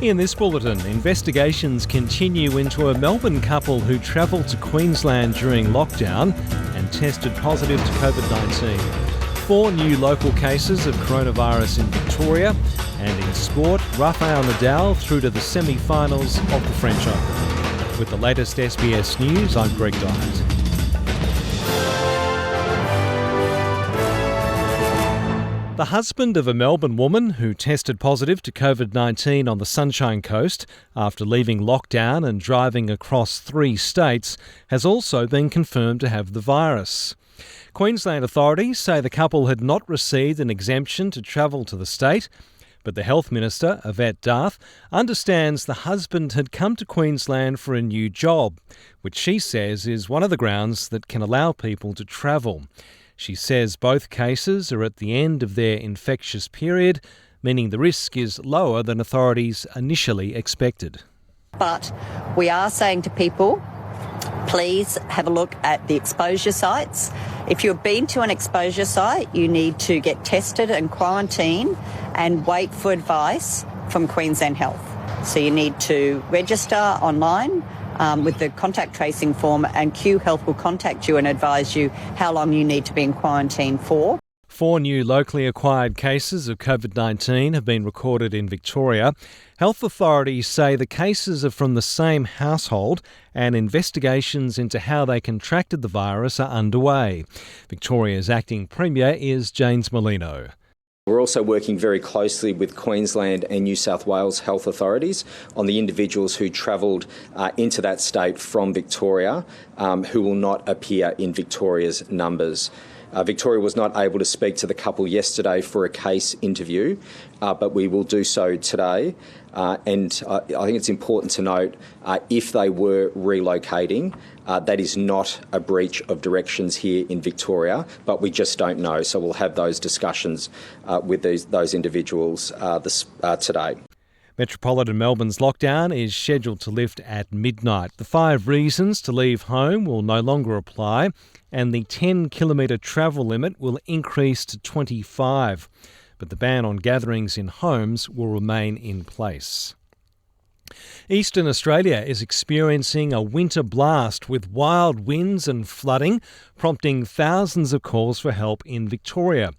In this bulletin, investigations continue into a Melbourne couple who travelled to Queensland during lockdown and tested positive to COVID-19. 4 new local cases of coronavirus in Victoria, and in sport, Rafael Nadal through to the semi-finals of the French Open. With the latest SBS News, I'm Greg Dyett. The husband of a Melbourne woman who tested positive to COVID-19 on the Sunshine Coast after leaving lockdown and driving across 3 states has also been confirmed to have the virus. Queensland authorities say the couple had not received an exemption to travel to the state, but the Health Minister, Yvette D'Arth, understands the husband had come to Queensland for a new job, which she says is one of the grounds that can allow people to travel. She says both cases are at the end of their infectious period, meaning the risk is lower than authorities initially expected. But we are saying to people, please have a look at the exposure sites. If you've been to an exposure site, you need to get tested and quarantine and wait for advice from Queensland Health. So you need to register online with the contact tracing form, and Q Health will contact you and advise you how long you need to be in quarantine for. 4 new locally acquired cases of COVID-19 have been recorded in Victoria. Health authorities say the cases are from the same household and investigations into how they contracted the virus are underway. Victoria's acting Premier is James Merlino. We're also working very closely with Queensland and New South Wales health authorities on the individuals who travelled into that state from Victoria who will not appear in Victoria's numbers. Victoria was not able to speak to the couple yesterday for a case interview, but we will do so today. And I think it's important to note, if they were relocating, that is not a breach of directions here in Victoria, but we just don't know. So we'll have those discussions with those individuals today. Metropolitan Melbourne's lockdown is scheduled to lift at midnight. The 5 reasons to leave home will no longer apply, and the 10-kilometre travel limit will increase to 25. But the ban on gatherings in homes will remain in place. Eastern Australia is experiencing a winter blast with wild winds and flooding, prompting thousands of calls for help in Victoria.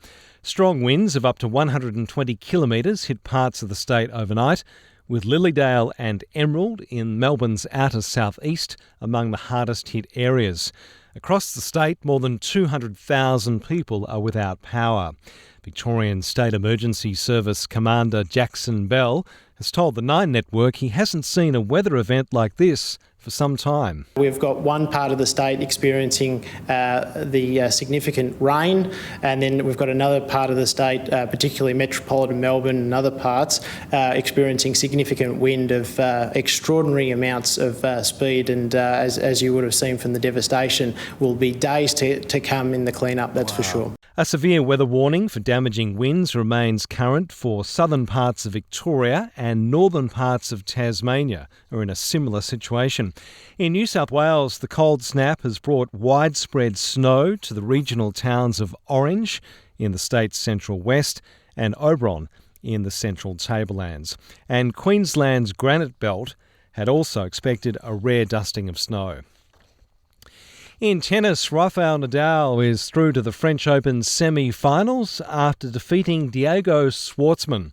Strong winds of up to 120 kilometres hit parts of the state overnight, with Lilydale and Emerald in Melbourne's outer southeast among the hardest hit areas. Across the state, more than 200,000 people are without power. Victorian State Emergency Service Commander Jackson Bell has told the Nine Network he hasn't seen a weather event like this for some time. We've got one part of the state experiencing the significant rain, and then we've got another part of the state, particularly metropolitan Melbourne and other parts, experiencing significant wind of extraordinary amounts of speed, and as you would have seen from the devastation, will be days to come in the clean-up, that's for sure. A severe weather warning for damaging winds remains current for southern parts of Victoria, and northern parts of Tasmania are in a similar situation. In New South Wales, the cold snap has brought widespread snow to the regional towns of Orange in the state's central west and Oberon in the central tablelands. And Queensland's granite belt had also expected a rare dusting of snow. In tennis, Rafael Nadal is through to the French Open semi-finals after defeating Diego Schwartzman.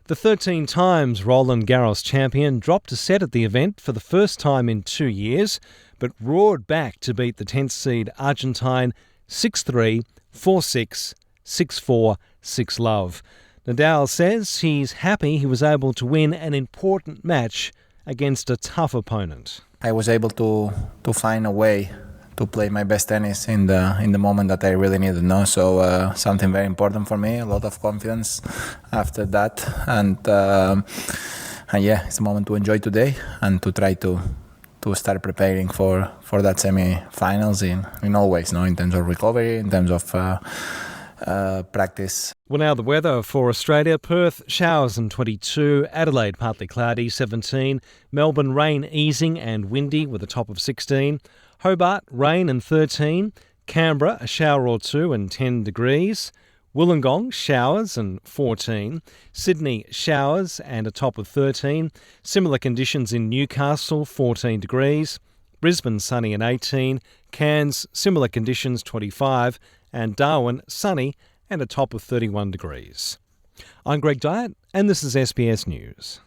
The 13 times Roland Garros champion dropped a set at the event for the first time in 2 years, but roared back to beat the 10th seed Argentine 6-3, 4-6, 6-4, 6-love. Nadal says he's happy he was able to win an important match against a tough opponent. I was able to find a way to play my best tennis in the moment that I really needed. So something very important for me. A lot of confidence after that, and yeah, it's a moment to enjoy today and to try to start preparing for that semi-finals in all ways. In terms of recovery, in terms of practice. Well, now the weather for Australia. Perth, showers and 22. Adelaide, partly cloudy, 17. Melbourne, rain easing and windy with a top of 16. Hobart, rain and 13. Canberra, a shower or two and 10 degrees. Wollongong, showers and 14. Sydney, showers and a top of 13. Similar conditions in Newcastle, 14 degrees. Brisbane, sunny and 18. Cairns, similar conditions, 25. And Darwin, sunny and a top of 31 degrees. I'm Greg Dyett, and this is SBS News.